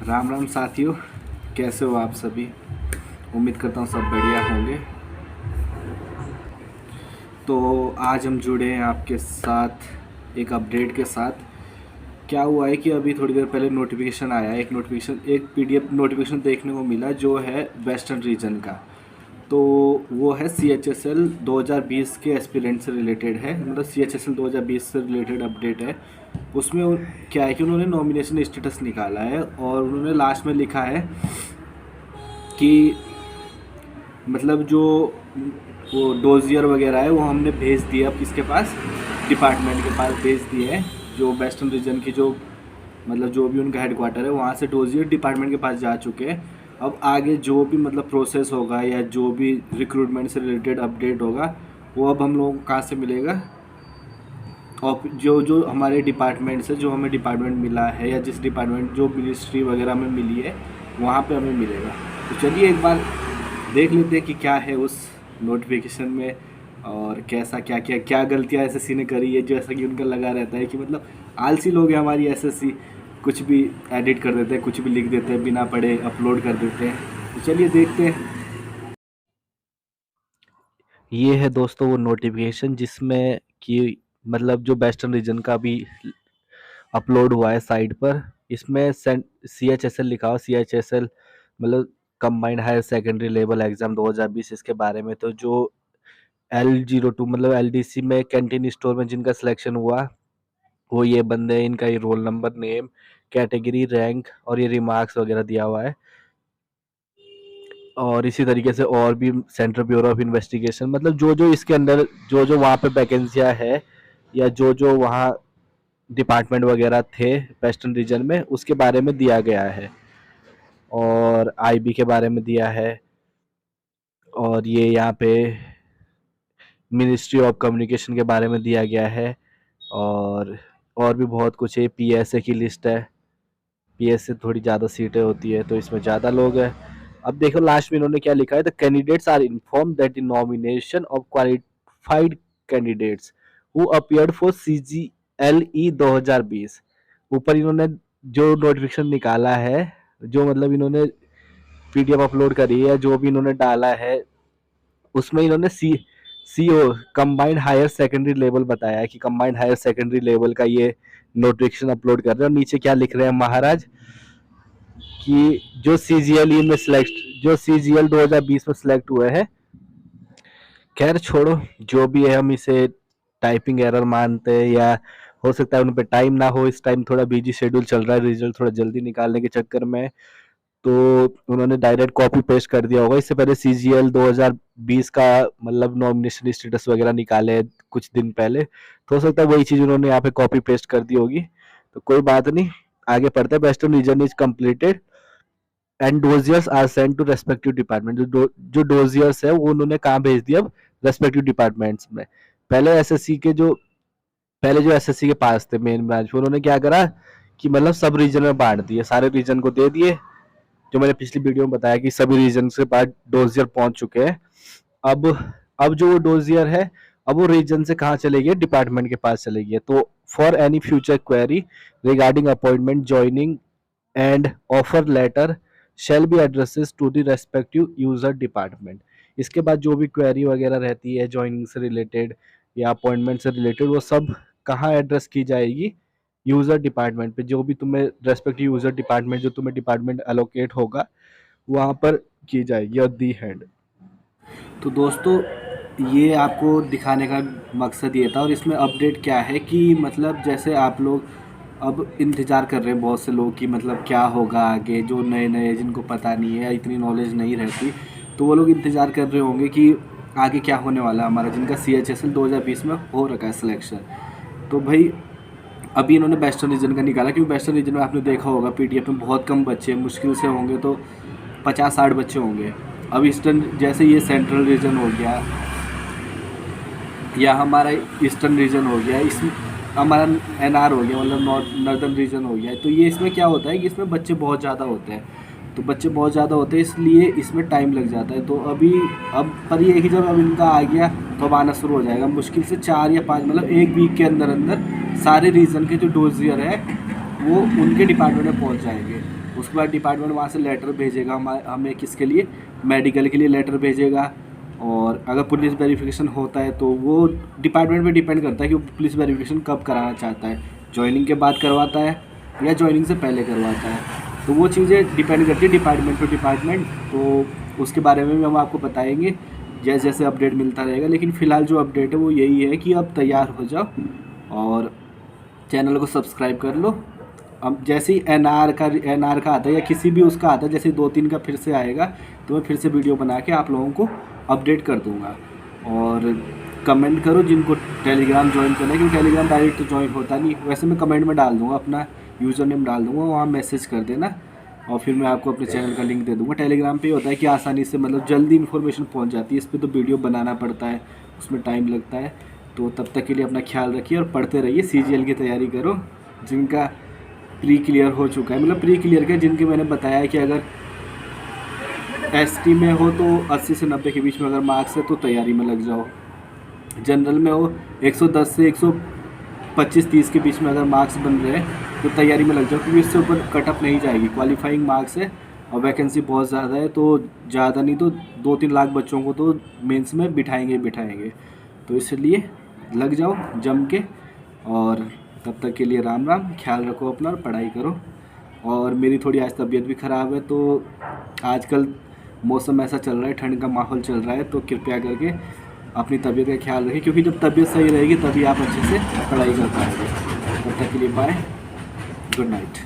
राम राम साथियों, कैसे हो आप सभी। उम्मीद करता हूँ सब बढ़िया होंगे। तो आज हम जुड़े हैं आपके साथ एक अपडेट के साथ। क्या हुआ है कि अभी थोड़ी देर पहले नोटिफिकेशन आया है, एक पीडीएफ नोटिफिकेशन देखने को मिला जो है वेस्टर्न रीजन का। तो वो है CHSL 2020 के एस्पिरेंट से रिलेटेड है, मतलब CHSL 2020 से रिलेटेड अपडेट है। उसमें क्या है कि उन्होंने नॉमिनेशन स्टेटस निकाला है और उन्होंने लास्ट में लिखा है कि मतलब जो वो डोजियर वगैरह है वो हमने भेज दिया अब किसके पास, डिपार्टमेंट के पास भेज दिए हैं। जो वेस्टर्न रीजन की जो मतलब जो भी उनका हेडक्वार्टर है वहाँ से डोजियर डिपार्टमेंट के पास जा चुके हैं। अब आगे जो भी मतलब प्रोसेस होगा या जो भी रिक्रूटमेंट से रिलेटेड अपडेट होगा वो अब हम लोगों को कहाँ से मिलेगा, और जो जो हमारे डिपार्टमेंट से जो हमें डिपार्टमेंट मिला है या जिस डिपार्टमेंट जो मिनिस्ट्री वगैरह में मिली है वहाँ पे हमें मिलेगा। तो चलिए एक बार देख लेते हैं कि क्या है उस नोटिफिकेशन में और कैसा क्या क्या क्या गलतियाँ एसएससी ने करी है। जैसा कि उनका लगा रहता है कि मतलब आलसी लोग हैं हमारी एसएससी, कुछ भी एडिट कर देते हैं, कुछ भी लिख देते हैं, बिना पढ़े अपलोड कर देते हैं। तो चलिए देखते हैं। ये है दोस्तों वो नोटिफिकेशन जिसमें कि मतलब जो वेस्टर्न रीजन का भी अपलोड हुआ है साइट पर। इसमें CHSL लिखा हो, CHSL मतलब combined higher secondary level exam 2020 इसके बारे में। तो जो L02 मतलब LDC में कैंटीन स्टोर में जिनका सिलेक्शन हुआ वो ये बंदे हैं। इनका ये roll number, name, category, rank और ये रिमार्क्स वगैरह दिया हुआ है। और इसी तरीके से और भी सेंट्रल ब्यूरो ऑफ इन्वेस्टिगेशन मतलब जो जो इसके अंदर जो जो वहाँ पे वैकेंसियाँ है या जो जो वहाँ डिपार्टमेंट वगैरह थे वेस्टर्न रीजन में उसके बारे में दिया गया है। और IB के बारे में दिया है। और ये यहाँ पे मिनिस्ट्री ऑफ कम्युनिकेशन के बारे में दिया गया है। और भी बहुत कुछ है। PSA की लिस्ट है। PSA थोड़ी ज़्यादा सीटें होती है तो इसमें ज़्यादा लोग हैं। अब देखो लास्ट में इन्होंने क्या लिखा है, the candidates are inform that the nomination of qualified candidates who appeared for CGLE 2020। ऊपर इन्होंने जो नोटिफिकेशन निकाला है, जो मतलब इन्होंने PDF अपलोड करी है, जो भी इन्होंने डाला है उसमें इन्होंने CO combined higher secondary level बताया है कि कंबाइंड हायर सेकेंडरी लेवल का ये नोटिफिकेशन अपलोड कर रहे हैं। और नीचे क्या लिख रहे हैं महाराज कि जो CGL 2020 में सिलेक्ट हुए हैं, खैर छोड़ो जो भी है, हम इसे टाइपिंग एरर मानते हैं या हो सकता है उन पे टाइम ना हो। इस टाइम थोड़ा बिजी शेड्यूल चल रहा है, रिजल्ट थोड़ा जल्दी निकालने के चक्कर में तो उन्होंने डायरेक्ट कॉपी पेस्ट कर दिया होगा। इससे पहले CGL 2020 का मतलब नॉमिनेशन स्टेटस वगैरह निकाले कुछ दिन पहले, तो हो सकता है वही चीज़ उन्होंने यहाँ पे कॉपी पेस्ट कर दी होगी। तो कोई बात नहीं, आगे पढ़ते हैं। Western region is completed and dossiers are sent to respective department. जो डोजियर्स है वो उन्होंने कहाँ भेज दिया, अब रेस्पेक्टिव डिपार्टमेंट्स में। पहले एसएससी के जो पहले जो एसएससी के पास थे मेन ब्रांच, उन्होंने क्या करा कि मतलब सब रीजन में बांट दिए, सारे रीजन को दे दिए। जो मैंने पिछली वीडियो में बताया कि सभी रीजन के पास डोजियर पहुंच चुके हैं। अब अब जो वो डोजियर है अब वो रीजन से कहाँ चले गए, डिपार्टमेंट के पास चले गए। तो for any future query regarding appointment, joining and offer letter shall be addresses to the respective user department. इसके बाद जो भी क्वेरी वगैरह रहती है ज्वाइनिंग से रिलेटेड या अपॉइंटमेंट से रिलेटेड, वो सब कहाँ एड्रेस की जाएगी, यूज़र डिपार्टमेंट पे। जो भी तुम्हें रेस्पेक्टिव यूज़र डिपार्टमेंट जो तुम्हें डिपार्टमेंट एलोकेट होगा वहाँ पर की जाएगी। और दी हैंड। तो दोस्तों ये आपको दिखाने का मकसद ये था। और इसमें अपडेट क्या है कि मतलब जैसे आप लोग अब इंतज़ार कर रहे हैं बहुत से लोग कि मतलब क्या होगा आगे, जो नए नए जिनको पता नहीं है, इतनी नॉलेज नहीं रहती, तो वो लोग इंतज़ार कर रहे होंगे कि आगे क्या होने वाला है हमारा, जिनका CHSL 2020 में हो रखा है सिलेक्शन। तो भाई अभी इन्होंने वेस्टर्न रीजन का निकाला, क्योंकि वेस्टर्न रीजन में आपने देखा होगा PDF में बहुत कम बच्चे, मुश्किल से होंगे तो 50-60 बच्चे होंगे। अब ईस्टर्न जैसे ये सेंट्रल रीजन हो गया या हमारा ईस्टर्न रीजन हो गया, इसमें हमारा NR हो गया मतलब नॉर्दर्न रीजन हो गया, तो ये इसमें क्या होता है कि इसमें बच्चे बहुत ज़्यादा होते हैं। तो बच्चे बहुत ज़्यादा होते हैं इसलिए इसमें टाइम लग जाता है। तो अभी अब पर ये है कि जब अब इनका आ गया तो अब आना शुरू हो जाएगा। मुश्किल से 4 या 5 मतलब 1 वीक के अंदर अंदर सारे रीजन के जो डोजियर है वो उनके डिपार्टमेंट में पहुंच जाएंगे। उसके बाद डिपार्टमेंट वहाँ से लेटर भेजेगा हमें किसके लिए, मेडिकल के लिए लेटर भेजेगा। और अगर पुलिस वेरिफिकेशन होता है तो वो डिपार्टमेंट पे डिपेंड करता है कि वो पुलिस वेरिफिकेशन कब कराना चाहता है, जॉइनिंग के बाद करवाता है या जॉइनिंग से पहले करवाता है। तो वो चीज़ें डिपेंड करती है डिपार्टमेंट टू डिपार्टमेंट। तो उसके बारे में भी हम आपको बताएंगे जैसे जैसे अपडेट मिलता रहेगा। लेकिन फ़िलहाल जो अपडेट है वो यही है कि अब तैयार हो जाओ और चैनल को सब्सक्राइब कर लो। अब जैसे ही एनआर का आता है या किसी भी उसका आता है, जैसे 2-3 का फिर से आएगा तो मैं फिर से वीडियो बना के आप लोगों को अपडेट कर दूंगा। और कमेंट करो जिनको टेलीग्राम ज्वाइन करना है, क्योंकि टेलीग्राम डायरेक्ट तो ज्वाइन होता नहीं। वैसे मैं कमेंट में डाल दूंगा, अपना यूज़र नेम डाल दूंगा, वहाँ मैसेज कर देना और फिर मैं आपको अपने चैनल का लिंक दे दूंगा। टेलीग्राम पे होता है कि आसानी से मतलब जल्दी इन्फॉर्मेशन पहुंच जाती है। इस पर तो वीडियो बनाना पड़ता है, उसमें टाइम लगता है। तो तब तक के लिए अपना ख्याल रखिए और पढ़ते रहिए। CGL की तैयारी करो। जिनका प्री क्लियर हो चुका है, मतलब प्री क्लियर के जिनके मैंने बताया है कि अगर ST में हो तो 80 से 90 के बीच में अगर मार्क्स है तो तैयारी में लग जाओ। जनरल में हो 110 से 125-30 के बीच में अगर मार्क्स बन रहे हैं तो तैयारी में लग जाओ, क्योंकि इससे ऊपर कटअप नहीं जाएगी। क्वालिफाइंग मार्क्स है और वैकेंसी बहुत ज़्यादा है, तो ज़्यादा नहीं तो 2-3 लाख बच्चों को तो मेंस में बिठाएंगे। तो इसलिए लग जाओ जम के। और तब तक के लिए राम राम, ख्याल रखो अपना और पढ़ाई करो। और मेरी थोड़ी आज तबीयत भी ख़राब है, तो आजकल मौसम ऐसा चल रहा है, ठंड का माहौल चल रहा है, तो कृपया करके अपनी तबीयत का ख्याल रखें, क्योंकि जब तबीयत सही रहेगी तभी आप अच्छे से पढ़ाई कर पाएंगे। तब तक के लिए बाय, गुड नाइट।